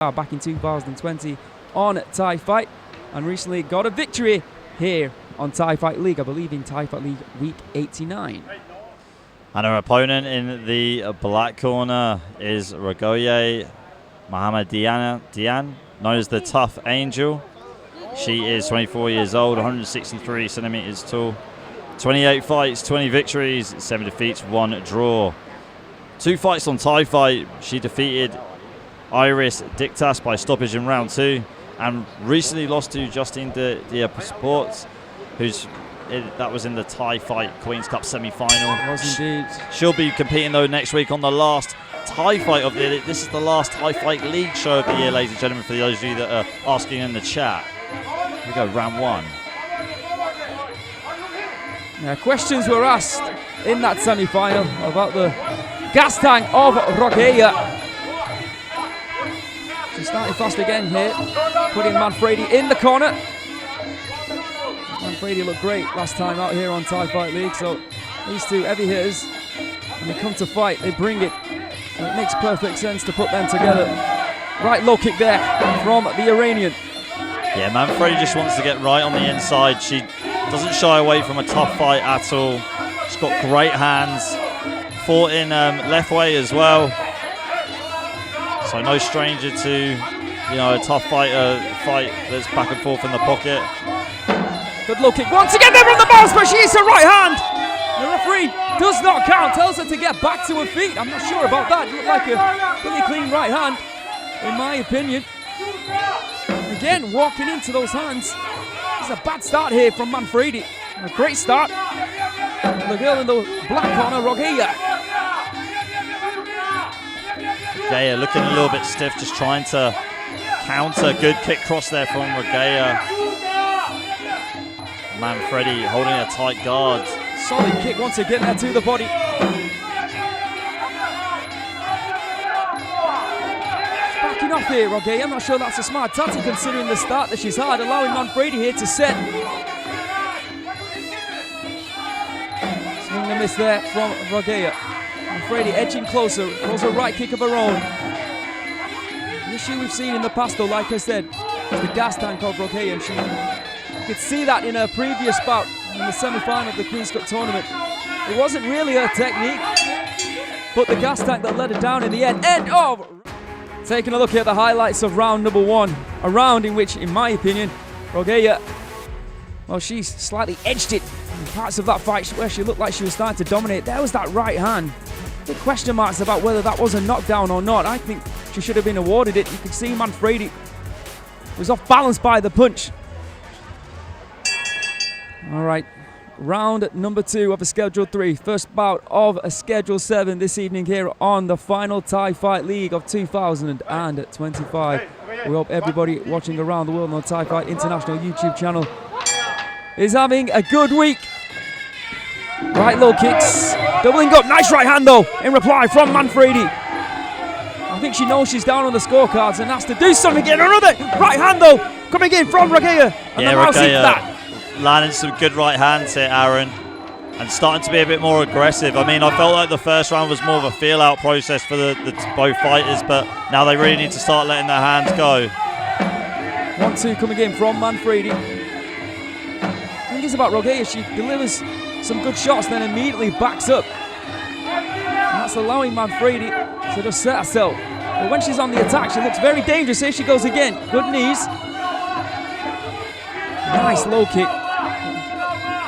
back in 2020 on Thai Fight, and recently got a victory here on Thai Fight League, I believe in Thai Fight League week 89. And her opponent in the black corner is Roghayeh Mohammadiyan, known as the Tough Angel. She is 24 years old, 163 centimeters tall, 28 fights, 20 victories, 7 defeats, 1 draw. 2 fights on Thai Fight. She defeated Iris Dictas by stoppage in round 2, and recently lost to Justine de Sports, that was in the Thai Fight Queen's Cup semi-final. Was indeed. She'll be competing though next week on the last Thai Fight of the year. This is the last Thai Fight League show of the year, ladies and gentlemen, for those of you that are asking in the chat. Here we go, round 1. Yeah, questions were asked in that semi-final about the gas tank of Roghayeh. She's starting fast again here, putting Manfredi in the corner. Manfredi looked great last time out here on Thai Fight League, so these two heavy hitters, when they come to fight, they bring it. So it makes perfect sense to put them together. Right low kick there from the Iranian. Yeah, Manfredi just wants to get right on the inside. She doesn't shy away from a tough fight at all. She's got great hands. Fought in left way as well. So no stranger to, a tough fight that's back and forth in the pocket. Good low kick once again there from the bounce, but she hits her right hand. The referee does not count, tells her to get back to her feet. I'm not sure about that. It looked like a pretty clean right hand, in my opinion. Again, walking into those hands. It's a bad start here from Manfredi. A great start. The girl in the black corner, Roghayeh. Roghayeh looking a little bit stiff, just trying to counter. Good kick cross there from Roghayeh. Manfredi holding a tight guard. Solid kick once again there to the body. Backing off here, Roghayeh. I'm not sure that's a smart tactic considering the start that she's had, allowing Manfredi here to set. Swing and a miss there from Roghayeh. Manfredi edging closer, throws a right kick of her own. The issue we've seen in the past, though, like I said, is the gas tank of Roghayeh. You could see that in her previous bout in the semi-final of the Queen's Cup tournament. It wasn't really her technique, but the gas tank that let her down in the end. Taking a look at the highlights of round number 1, a round in which, in my opinion, Roghayeh, well, she slightly edged it in parts of that fight where she looked like she was starting to dominate. There was that right hand. Big question marks about whether that was a knockdown or not. I think she should have been awarded it. You could see Manfredi was off balance by the punch. All right, round number 2 of a Schedule 3. First bout of a Schedule 7 this evening here on the final Thai Fight League of 2025. We hope everybody watching around the world on the Thai Fight International YouTube channel is having a good week. Right low kicks, doubling up, nice right hand though, in reply from Manfredi. I think she knows she's down on the scorecards and has to do something again. Another right hand though, coming in from Roghayeh. And yeah, Roghayeh landing some good right hands here, Aaron, and starting to be a bit more aggressive. I mean, I felt like the first round was more of a feel-out process for the both fighters, but now they really need to start letting their hands go. 1-2 coming in from Manfredi. The thing is about Roghayeh, she delivers some good shots, then immediately backs up. And that's allowing Manfredi to just set herself. But when she's on the attack, she looks very dangerous. Here she goes again. Good knees. Nice low kick.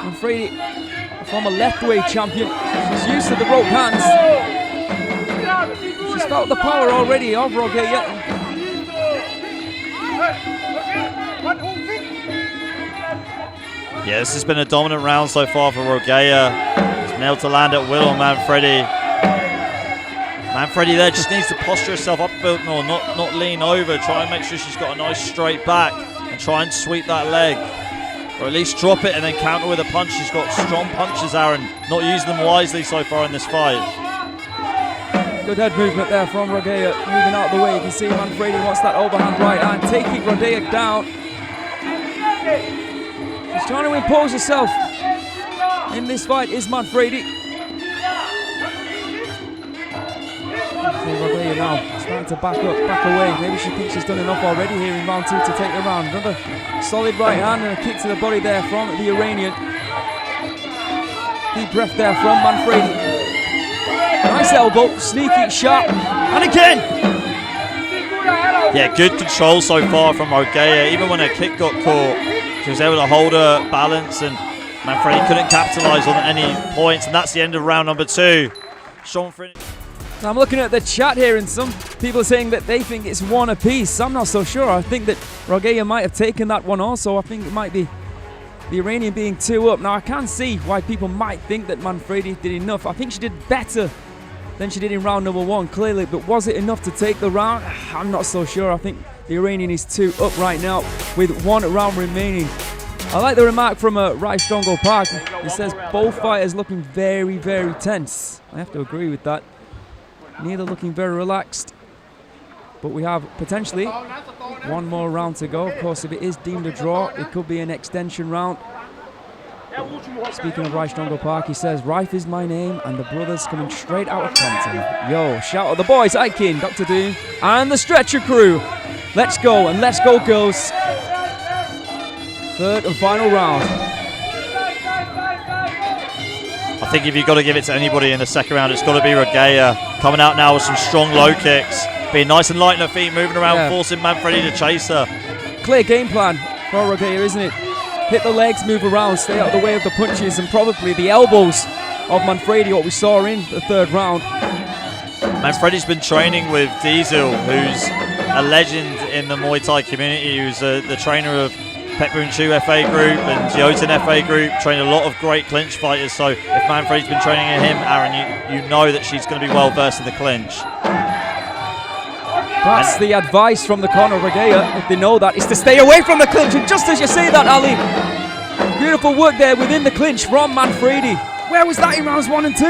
Manfredi, a former left-way champion. She's used to the rope hands. She's felt the power already of Roghayeh. Yeah, this has been a dominant round so far for Roghayeh. She's been able to land at will on Manfredi. Manfredi there just needs to posture herself up a bit more, not lean over. Try and make sure she's got a nice straight back and try and sweep that leg. Or at least drop it and then counter with a punch. She's got strong punches, Aaron. Not using them wisely so far in this fight. Good head movement there from Roghayeh. Moving out of the way. You can see Manfredi wants that overhand right hand, taking Roghayeh down. She's trying to impose herself in this fight is Manfredi. Roghayeh now starting to back away. Maybe she thinks she's done enough already here in round 2 to take the round. Another solid right hand and a kick to the body there from the Iranian. Deep breath there from Manfredi. Nice elbow, sneaky, sharp, and again! Yeah, good control so far from Roghayeh. Even when her kick got caught, she was able to hold her balance, and Manfredi couldn't capitalise on any points, and that's the end of round number 2. Now I'm looking at the chat here, and some people are saying that they think it's 1 apiece. I'm not so sure. I think that Roghayeh might have taken that one also. I think it might be the Iranian being 2 up. Now I can see why people might think that Manfredi did enough. I think she did better than she did in round number 1, clearly, but was it enough to take the round? I'm not so sure. I think the Iranian is 2 up right now with 1 round remaining. I like the remark from Rai Strongo Park. He says both fighters looking very, very tense. I have to agree with that. Neither looking very relaxed. But we have potentially 1 more round to go. Of course, if it is deemed a draw, it could be an extension round. Speaking of Rai Strongo Park, he says, Rife is my name and the brothers coming straight out of Compton. Yo, shout out the boys, Aikin, Dr. Doom, and the Stretcher crew. Let's go, and let's go, girls. 3rd and final round. I think if you've got to give it to anybody in the second round, it's got to be Roghayeh. Coming out now with some strong low kicks. Being nice and light on her feet, moving around, forcing Manfredi to chase her. Clear game plan for Roghayeh, isn't it? Hit the legs, move around, stay out of the way of the punches and probably the elbows of Manfredi, what we saw in the 3rd round. Manfredi's been training with Diesel, who's a legend in the Muay Thai community, who's the trainer of Petchluecha FA group and Yodthewin FA group, trained a lot of great clinch fighters. So if Manfredi's been training him, Aaron, you know that she's going to be well versed in the clinch. That's the advice from the corner of Roghayeh, if they know that, is to stay away from the clinch. And just as you say that, Ali, beautiful work there within the clinch from Manfredi. Where was that in rounds 1 and 2?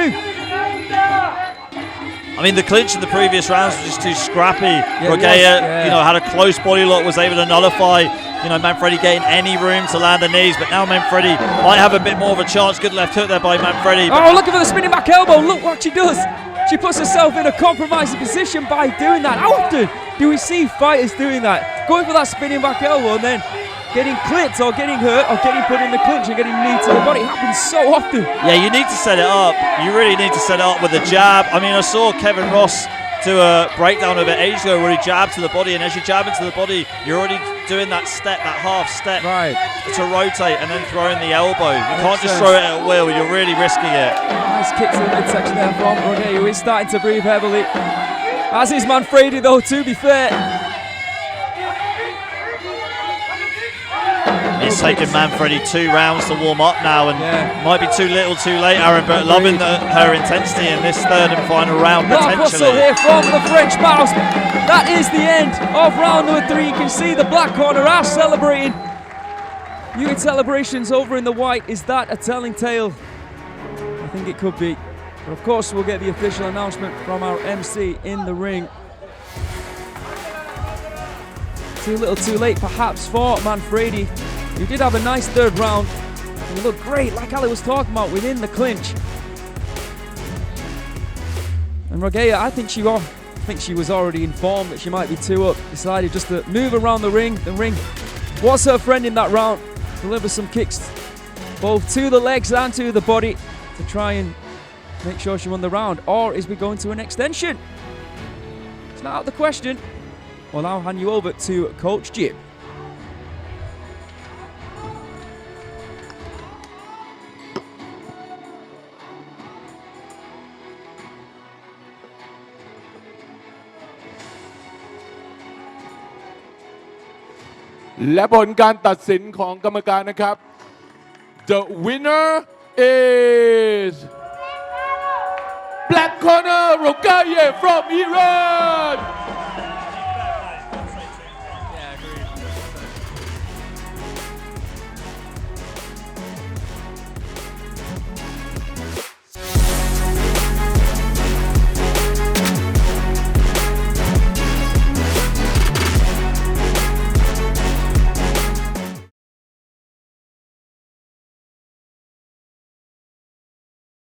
I mean, the clinch in the previous rounds was just too scrappy. Roghayeh, had a close body lock, was able to nullify, Manfredi getting any room to land the knees. But now Manfredi might have a bit more of a chance. Good left hook there by Manfredi. Oh, looking for the spinning back elbow. Look what she does. She puts herself in a compromising position by doing that. How often do we see fighters doing that? Going for that spinning back elbow and then getting clipped or getting hurt or getting put in the clinch and getting knee to the body. It happens so often. Yeah, you need to set it up. You really need to set it up with a jab. I mean, I saw Kevin Ross do a breakdown of it ages ago where he jabbed to the body, and as you jab into the body, you're already doing that step, that half step to rotate and then throwing the elbow. You can't just throw it at will, you're really risking it. Nice kick to the midsection there from Roghayeh, who is starting to breathe heavily. As is Manfredi though, to be fair. It's taken Manfredi 2 rounds to warm up now, and might be too little too late, Aaron, but loving her intensity in this 3rd and final round potentially. Here from the French mouse. That is the end of round number 3. You can see the black corner are celebrating. Unit celebrations over in the white. Is that a telling tale? I think it could be. But of course we'll get the official announcement from our MC in the ring. Too little too late perhaps for Manfredi. He did have a nice 3rd round. He looked great, like Ali was talking about, within the clinch. And Roghayeh, I think she was already informed that she might be 2 up. Decided just to move around the ring. The ring was her friend in that round. Deliver some kicks, both to the legs and to the body, to try and make sure she won the round. Or is we going to an extension? It's not out of the question. Well, I'll hand you over to Coach Jim.และผลการตัดสินของกรรมการนะครับ The winner is Black corner Roghayeh from Iran